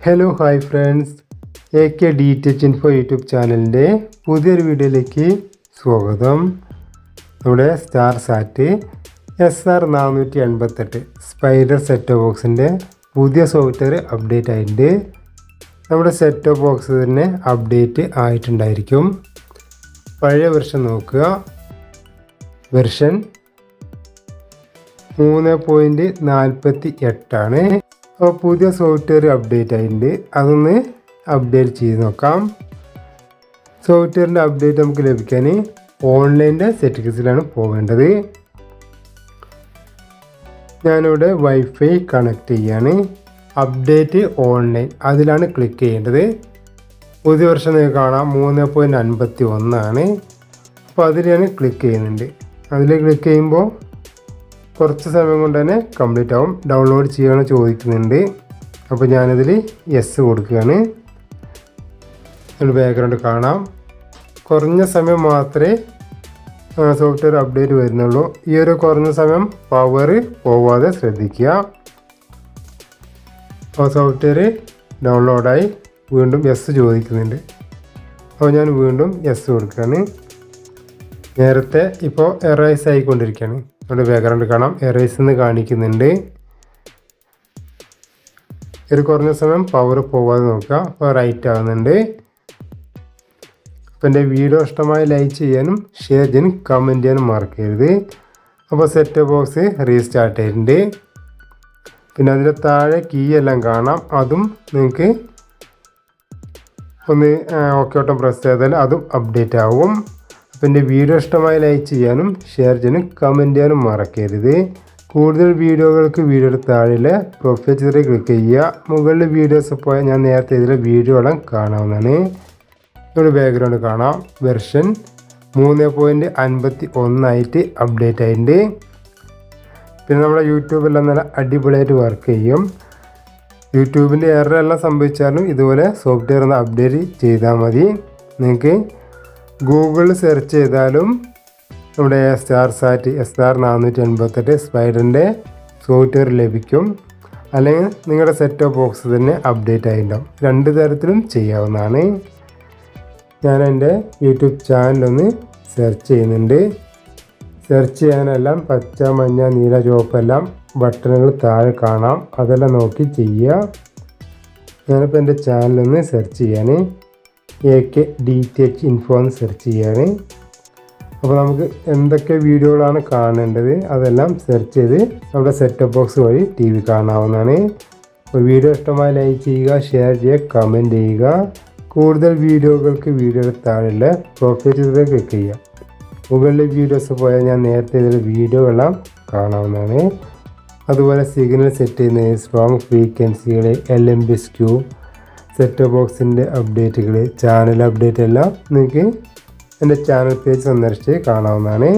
Hello hi friends, AK DTH info YouTube ചാനലിൻ്റെ പുതിയൊരു വീഡിയോയിലേക്ക് സ്വാഗതം. നമ്മുടെ സ്റ്റാർ സാറ്റ് SR488 സ്പൈഡർ സെറ്റ് ടോപ്പ് ബോക്സിൻ്റെ പുതിയ സോഫ്റ്റ്വെയർ അപ്ഡേറ്റ് ആയിട്ടുണ്ട്. നമ്മുടെ സെറ്റ് ടോപ്പ് ബോക്സ് തന്നെ അപ്ഡേറ്റ് ആയിട്ടുണ്ടായിരിക്കും. പഴയ വെർഷൻ നോക്കുക, വെർഷൻ 3.48 ആണ്. അപ്പോൾ പുതിയ സോഫ്റ്റ്വെയർ അപ്ഡേറ്റ് ആയിട്ടുണ്ട്, അതൊന്ന് അപ്ഡേറ്റ് ചെയ്ത് നോക്കാം. സോഫ്റ്റ്വെയറിൻ്റെ അപ്ഡേറ്റ് നമുക്ക് ലഭിക്കാൻ ഓൺലൈൻ്റെ സെറ്റിങ്സിലാണ് പോകേണ്ടത്. ഞാനിവിടെ വൈഫൈ കണക്ട് ചെയ്യാണ്. അപ്ഡേറ്റ് ഓൺലൈൻ അതിലാണ് ക്ലിക്ക് ചെയ്യേണ്ടത്. പുതിയ വർഷം നിങ്ങൾക്ക് കാണാം 3.51 ആണ്. അപ്പോൾ അതിൽ ഞാൻ ക്ലിക്ക് ചെയ്യുന്നുണ്ട്. അതിൽ ക്ലിക്ക് ചെയ്യുമ്പോൾ കുറച്ച് സമയം കൊണ്ട് തന്നെ കംപ്ലീറ്റ് ആവും. ഡൗൺലോഡ് ചെയ്യാൻ ചോദിക്കുന്നുണ്ട്. അപ്പോൾ ഞാനതിൽ യെസ് കൊടുക്കുകയാണ്. ഒരു ബാക്ക്ഗ്രൗണ്ട് കാണാം. കുറഞ്ഞ സമയം മാത്രമേ സോഫ്റ്റ്വെയർ അപ്ഡേറ്റ് വരുന്നുള്ളൂ. ഈ ഒരു കുറഞ്ഞ സമയം പവർ പോവാതെ ശ്രദ്ധിക്കുക. അപ്പോൾ സോഫ്റ്റ്വെയർ ഡൗൺലോഡായി വീണ്ടും യെസ് ചോദിക്കുന്നുണ്ട്. അപ്പോൾ ഞാൻ വീണ്ടും യെസ് കൊടുക്കുകയാണ്. നേരത്തെ ഇപ്പോൾ എറൈസ് ആയിക്കൊണ്ടിരിക്കുകയാണ്. നമ്മുടെ ബാക്ക്ഗ്രൗണ്ട് കാണാം, എറൈസ് എന്ന് കാണിക്കുന്നുണ്ട്. ഒരു കുറഞ്ഞ സമയം പവർ പോവാതെ നോക്കുക. അപ്പോൾ റൈറ്റ് ആകുന്നുണ്ട്. അപ്പോൾ എൻ്റെ വീഡിയോ ഇഷ്ടമായി ലൈക്ക് ചെയ്യാനും ഷെയർ ചെയ്യാനും കമൻറ്റ് ചെയ്യാനും മറക്കരുത്. അപ്പോൾ സെറ്റ് ബോക്സ് റീസ്റ്റാർട്ട് ചെയ്തിട്ടുണ്ട്. പിന്നെ അതിൻ്റെ താഴെ കീ എല്ലാം കാണാം, അതും നിങ്ങൾക്ക് ഒന്ന് ഓക്കെ ഓട്ടം പ്രസ് ചെയ്താൽ അതും അപ്ഡേറ്റ് ആവും. അപ്പോൾ എൻ്റെ വീഡിയോ ഇഷ്ടമായി ലൈക്ക് ചെയ്യാനും ഷെയർ ചെയ്യാനും കമൻറ്റ് ചെയ്യാനും മറക്കരുത്. കൂടുതൽ വീഡിയോകൾക്ക് വീഡിയോയുടെ താഴെ പ്രൊഫൈൽ ചിത്രം ക്ലിക്ക് ചെയ്യുക. മുകളിൽ വീഡിയോസ് പോയാൽ ഞാൻ നേരത്തെ ഇതിലെ വീഡിയോകളും കാണാവുന്നതാണ്. ഇവിടെ ബാക്ക്ഗ്രൗണ്ട് കാണാം, വെർഷൻ 3.51 ആയിട്ട് അപ്ഡേറ്റ് ആയിട്ടുണ്ട്. പിന്നെ നമ്മുടെ യൂട്യൂബെല്ലാം നല്ല അടിപൊളിയായിട്ട് വർക്ക് ചെയ്യും. യൂട്യൂബിൻ്റെ എററെല്ലാം സംഭവിച്ചാലും ഇതുപോലെ സോഫ്റ്റ്വെയർ ഒന്ന് അപ്ഡേറ്റ് ചെയ്താൽ മതി. നിങ്ങൾക്ക് ഗൂഗിളിൽ സെർച്ച് ചെയ്താലും നമ്മുടെ സ്റ്റാർ സാറ്റ് SR488 സ്പൈഡറിൻ്റെ സോഫ്റ്റ്വെയർ ലഭിക്കും. അല്ലെങ്കിൽ നിങ്ങളുടെ സെറ്റ് ടോപ്പ് ബോക്സ് തന്നെ അപ്ഡേറ്റ് ആയിട്ടുണ്ടാവും. രണ്ട് തരത്തിലും ചെയ്യാവുന്നതാണ്. ഞാൻ എൻ്റെ യൂട്യൂബ് ചാനലൊന്ന് സെർച്ച് ചെയ്യുന്നുണ്ട്. സെർച്ച് ചെയ്യാനെല്ലാം പച്ച, മഞ്ഞ, നീല, ചുവപ്പെല്ലാം ബട്ടണുകൾ താഴെ കാണാം. അതെല്ലാം നോക്കി ചെയ്യുക. ഞാനിപ്പോൾ എൻ്റെ ചാനലൊന്ന് സെർച്ച് ചെയ്യാൻ AK DTH ഇൻഫോ എന്ന് സെർച്ച് ചെയ്യാണ്. അപ്പോൾ നമുക്ക് എന്തൊക്കെ വീഡിയോകളാണ് കാണേണ്ടത് അതെല്ലാം സെർച്ച് ചെയ്ത് നമ്മുടെ സെറ്റപ്പ് ബോക്സ് വഴി TV കാണാവുന്നതാണ്. അപ്പോൾ വീഡിയോ ഇഷ്ടമായി ലൈക്ക് ചെയ്യുക, ഷെയർ ചെയ്യുക, കമൻറ്റ് ചെയ്യുക. കൂടുതൽ വീഡിയോകൾക്ക് വീഡിയോയുടെ താഴെ പ്രൊഫൈൽ ചിത്രം ക്ലിക്ക് ചെയ്യുക. മുകളിലെ വീഡിയോസ് പോയാൽ ഞാൻ നേരത്തെ ഇതിൽ വീഡിയോകളെല്ലാം കാണാവുന്നതാണ്. അതുപോലെ സിഗ്നൽ സെറ്റ് ചെയ്യുന്ന സ്ട്രോങ് ഫ്രീക്വൻസികൾ, LMBSQ, സെറ്റ് ബോക്സിൻ്റെ അപ്ഡേറ്റുകൾ, ചാനൽ അപ്ഡേറ്റ് എല്ലാം നിങ്ങൾക്ക് എൻ്റെ ചാനൽ പേജ് സന്ദർശിച്ച് കാണാവുന്നതാണ്.